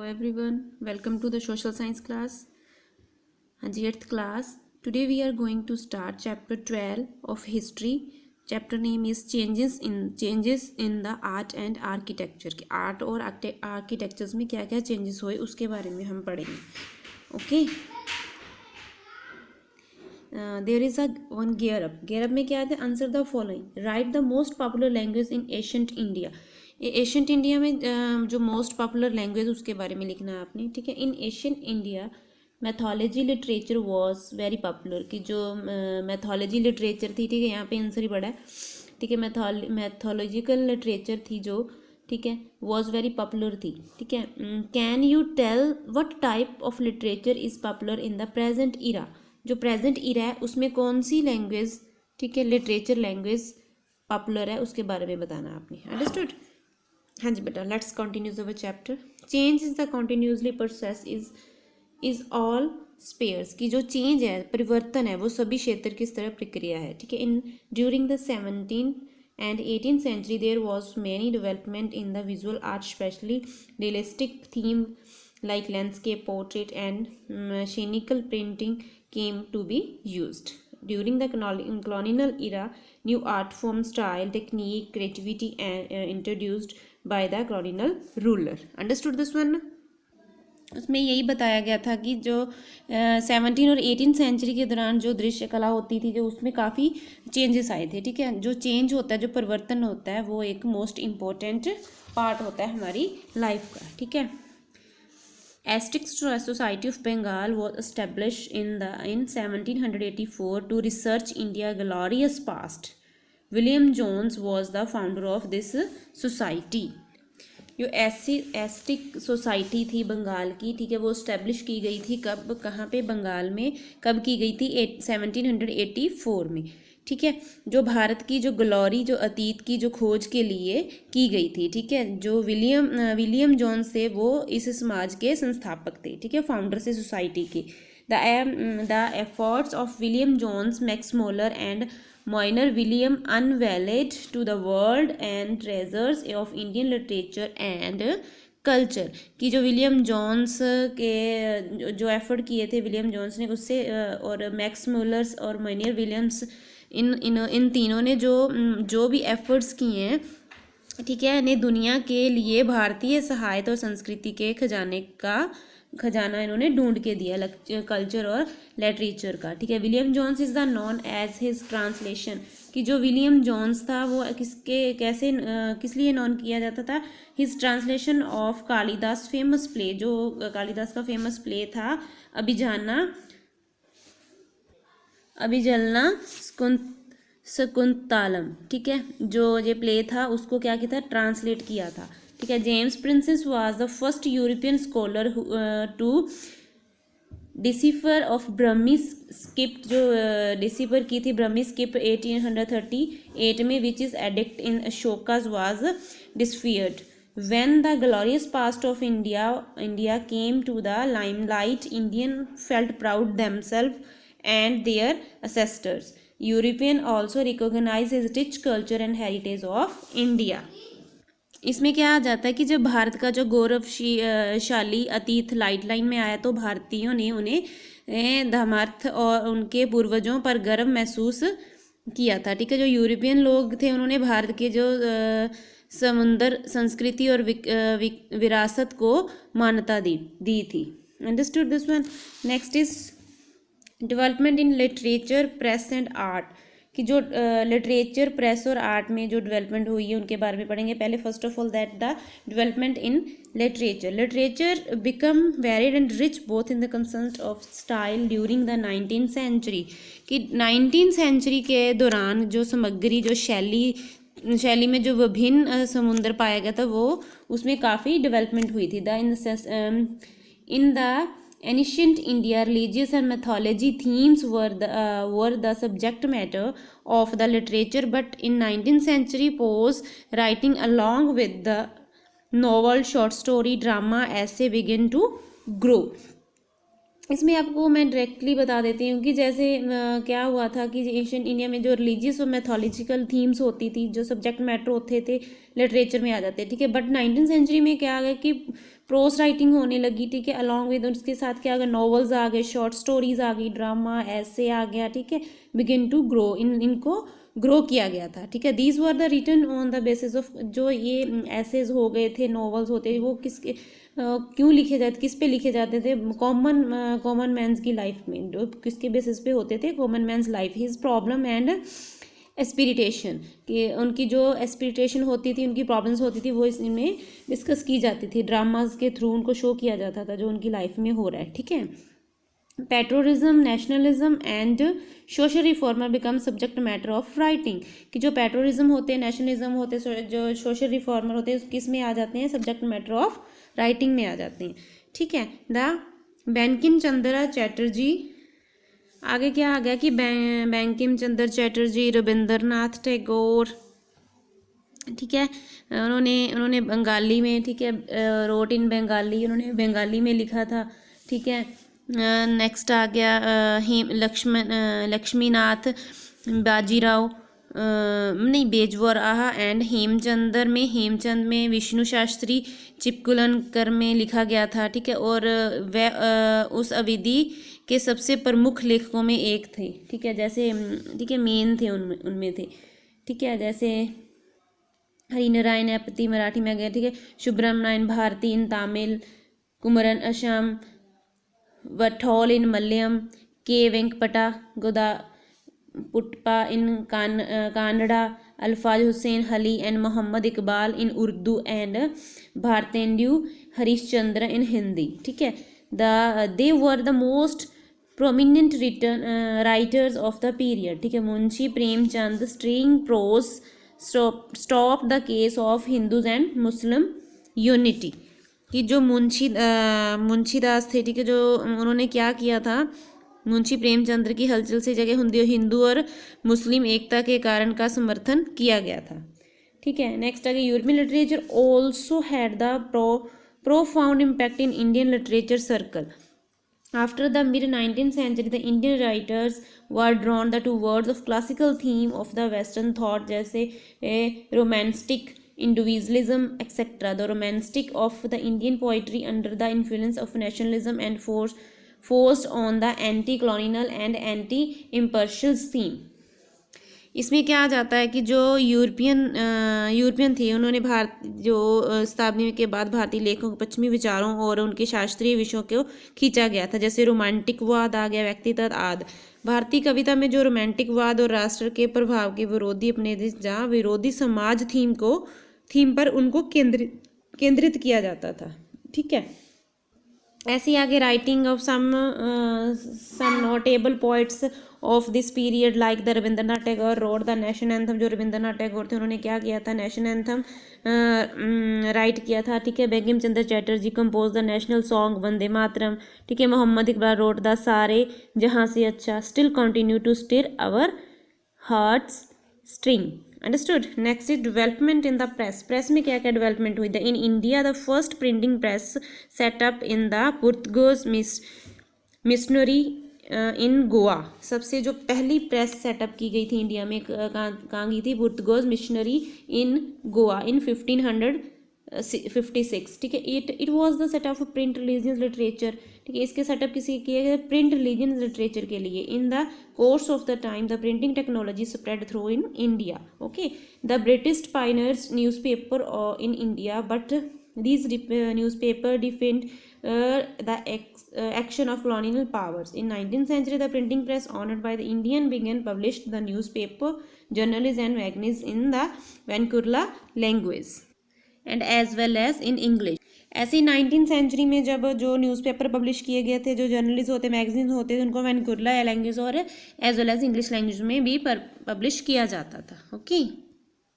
everyone, welcome to the social science class. हाँ जी 8th class. Today we are going to start chapter 12 of history. Chapter name is changes in the art and architecture. कि art और architectures में क्या क्या changes हुए उसके बारे में हम पढ़ेंगे. Okay. There is a one gear up. Gear up में क्या है? Answer the following. Write the most popular language in ancient India. Ancient India में जो मोस्ट पॉपुलर लैंग्वेज उसके बारे में लिखना है आपने. ठीक है. In ancient India mythology literature was very popular. कि जो मैथोलॉजी लिटरेचर थी, ठीक है, यहाँ पे आंसर ही पड़ा है. ठीक है. मैथोलॉजिकल लिटरेचर थी जो, ठीक है, वॉज वेरी पॉपुलर थी. ठीक है. Can you tell what type of literature is popular in the present era. जो प्रेजेंट इरा है उसमें कौन सी लैंग्वेज, ठीक है, लिटरेचर लैंग्वेज पॉपुलर है उसके बारे में बताना आपने. अंडरस्टूड. हाँ जी बेटा, let's continues our chapter. Change is the continuously process is all spheres. की जो चेंज है, परिवर्तन है, वो सभी क्षेत्र की तरह प्रक्रिया है. ठीक है. In during the 17th and 18th century there was many development in the visual art, especially realistic theme like landscape, portrait and mechanical printing came to be used. During the colonial era, new art form, style, technique, creativity introduced by the colonial ruler. Understood this one? उसमें यही बताया गया था कि जो 17 और 18 century के दौरान जो दृश्य कला होती थी, जो उसमें काफ़ी चेंजेस आए थे. ठीक है. जो चेंज होता है, जो परिवर्तन होता है, वो एक मोस्ट इम्पोर्टेंट पार्ट होता है हमारी लाइफ का. ठीक है. Aztec Society of Bengal was established in 1784 to research India's glorious past. William Jones was the founder of this society. जो एस्टिक सोसाइटी थी बंगाल की, ठीक है, वो इस्टेब्लिश की गई थी कब, कहाँ पे, बंगाल में. कब की गई थी? 1784 में. ठीक है. जो भारत की जो ग्लोरी, जो अतीत की जो खोज के लिए की गई थी. ठीक है. जो विलियम जोन्स थे वो इस समाज के संस्थापक थे. ठीक है. फाउंडर से सोसाइटी के. The efforts of William Jones, Max Muller and Moiner William unveiled to the world and treasures of Indian literature and culture. कि जो विलियम जोन्स के जो एफर्ट किए थे विलियम जोन्स ने, उससे और मैक्स मुलर्स और मोइनर विलियम्स, इन तीनों ने जो भी एफर्ट्स किए हैं, ठीक है, ने दुनिया के लिए भारतीय साहित्य और संस्कृति के खजाना इन्होंने ढूंढ के दिया, कल्चर और लिटरेचर का. ठीक है. William Jones is the known as his translation. कि जो विलियम जोन्स था वो किस लिए नॉन किया जाता था? His translation of Kalidas famous play. जो कालिदास का फेमस प्ले था अभिजलना शकुंतलम. ठीक है. जो ये प्ले था उसको क्या किया था? ट्रांसलेट किया था. ठीक है. James Prinsep was the first European scholar to decipher of Brahmi script. जो डिसिफर की थी ब्रह्मी स्क्रिप्ट 1838 में, which is edict in Ashoka's was deciphered. When the glorious past of India came to the limelight, Indian felt proud themselves and their ancestors. European also recognize his rich culture and heritage of India. इसमें क्या आ जाता है कि जब भारत का जो गौरवशाली अतीत लाइट लाइन में आया तो भारतीयों ने उन्हें धर्मार्थ और उनके पूर्वजों पर गर्व महसूस किया था. ठीक है. जो यूरोपियन लोग थे उन्होंने भारत के जो समुद्र संस्कृति और विरासत को मान्यता दी थी. Understood this one? Next is development in literature, press and art. कि जो लिटरेचर, प्रेस और आर्ट में जो डेवलपमेंट हुई है उनके बारे में पढ़ेंगे. पहले first of all that the development in literature become varied and rich both in the concept of style during the 19th century. कि 19th सेंचुरी के दौरान जो सामग्री, जो शैली में जो विभिन्न समुद्र पाया गया था, वो उसमें काफ़ी डेवलपमेंट हुई थी. In the ancient India, religious and mythology themes were the subject matter of the literature, but in 19th century prose writing along with the novel, short story, drama, essay began to grow. इसमें आपको मैं directly बता देती हूँ कि जैसे क्या हुआ था कि एशियन इंडिया में जो रिलीजियस और मैथोलॉजिकल थीम्स होती थी, जो सब्जेक्ट मैटर होते थे, लिटरेचर में आ जाते, ठीक है। बट 19th सेंचुरी में क्या आ गया कि प्रोस राइटिंग होने लगी, ठीक है। अलॉन्ग विद उसके साथ क्या आ गया, नॉवेल्स आ गए, शॉर्ट स्टोरीज आ गई, ड्रामा, ऐसे आ गया, ठीक है। बिगिन टू ग्रो, इनको ग्रो किया गया था, ठीक है। These were the written on the basis of, जो ये ऐसेज हो गए थे, नॉवेल्स होते, वो किसके क्यों लिखे जाते, किस पे लिखे जाते थे, कॉमन मैन्स की लाइफ में, जो किसके बेसिस पे होते थे, common man's life, his problem and aspiration, कि उनकी जो एस्पिरिटेशन होती थी, उनकी प्रॉब्लम्स होती थी, वो इसमें डिस्कस की जाती थी, ड्रामाज के थ्रू उनको शो किया जाता था जो उनकी लाइफ में हो रहा है, ठीक है। Patriotism, nationalism and social reformer become subject matter of writing, कि जो पैट्रोरिज्म होते हैं, नेशनलिज्म होते हैं, जो सोशल रिफॉर्मर होते हैं, किस में आ जाते हैं, सब्जेक्ट मैटर ऑफ राइटिंग में आ जाते हैं, ठीक है। द बैंकिम चंद्र चैटर्जी, आगे क्या आ गया कि बैंकिम चंद्र चैटर्जी, रविंद्रनाथ टैगोर, ठीक है। उन्होंने बंगाली में, ठीक है, रोट इन बंगाली, उन्होंने बंगाली में लिखा था, ठीक है। नेक्स्ट आ गया लक्ष्मीनाथ बाजीराव, नहीं बेजवराहा एंड हेमचंद में विष्णु शास्त्री चिपकुलनकर में लिखा गया था, ठीक है। और वह उस अवधि के सबसे प्रमुख लेखकों में एक थे, ठीक है। जैसे, ठीक है, मेन थे उनमें थे, ठीक है। जैसे हरिनारायण एपति मराठी में गए, ठीक है। सुब्रमण्यन भारती इन तमिल, कुमरन असम, वठौल इन मलयालम, के वेंकपटा गोदा पुटपा इन कानड़ा, अल्फाज Hussain Hali and Mohammad Iqbal in Urdu and Bharatendu Harishchandra in Hindi, ठीक है। They were the most prominent writers of the period, ठीक है। Munshi Premchand string pros stop the case of Hindus and Muslim unity, कि जो मुंशीदास थे, ठीक है, जो उन्होंने क्या किया था, मुंशी प्रेमचंद्र की हलचल से जगह हिंदू और मुस्लिम एकता के कारण का समर्थन किया गया था, ठीक है। नेक्स्ट आगे, European literature also had the profound impact in Indian literature circle. After the mid-19th century, the Indian writers were drawn towards the classical theme of the Western thought, जैसे romantic individualism, etc. The romantic of the Indian poetry under the influence of nationalism and forced on the anti-colonial and anti-imperialist theme. इसमें क्या आ जाता है कि जो European थे, उन्होंने शताब्दी के बाद भारतीय लेखकों के पश्चिमी विचारों और उनके शास्त्रीय विषयों को खींचा गया था। जैसे रोमांटिकवाद आ गया, व्यक्तिगत आद, भारतीय कविता में जो रोमांटिकवाद और राष्ट्र के प्रभाव के विरोधी अपने जहाँ विरोधी समाज थीम पर उनको केंद्रित किया जाता था, ठीक है। ऐसे आगे, writing of some notable poets of this period like the Rabindranath Tagore wrote the nation anthem, जो रविंद्रनाथ टैगोर थे, उन्होंने क्या किया था, नेशन एंथम राइट किया था, ठीक है। Bankim Chandra Chatterjee compose the national song Vande Mataram, ठीक है। मोहम्मद इकबाल रोड द सारे Jahan Se Accha, still continue to stir our hearts string, understood. Next is development in the press में क्या क्या डेवलपमेंट हुई थी in India. The first printing press setup in the Portuguese missionary in Goa, सबसे जो पहली प्रेस सेटअप की गई थी इंडिया में, कहाँ की थी, पुर्तगाज मिशनरी इन गोवा इन 1556, ठीक है। It was the setup of print religious literature, ठीक है। इसके सेटअप किसी किए गए, प्रिंट रिलीजियस लिटरेचर के लिए। In the course of the time the printing technology spread through in India, okay. The British pioneers newspaper in India, but these newspaper defend the action of colonial powers. In 19th century, the printing press honored by the Indian began published the newspaper, journals and magazines in the vernacular language and as well as in English. ऐसे 19th century में जब जो newspaper publish किए गए थे, जो journalist होते, magazine होते थे, उनको वर्नाक्युलर लैंग्वेज और as well as English language में भी पब्लिश किया जाता था, ओके।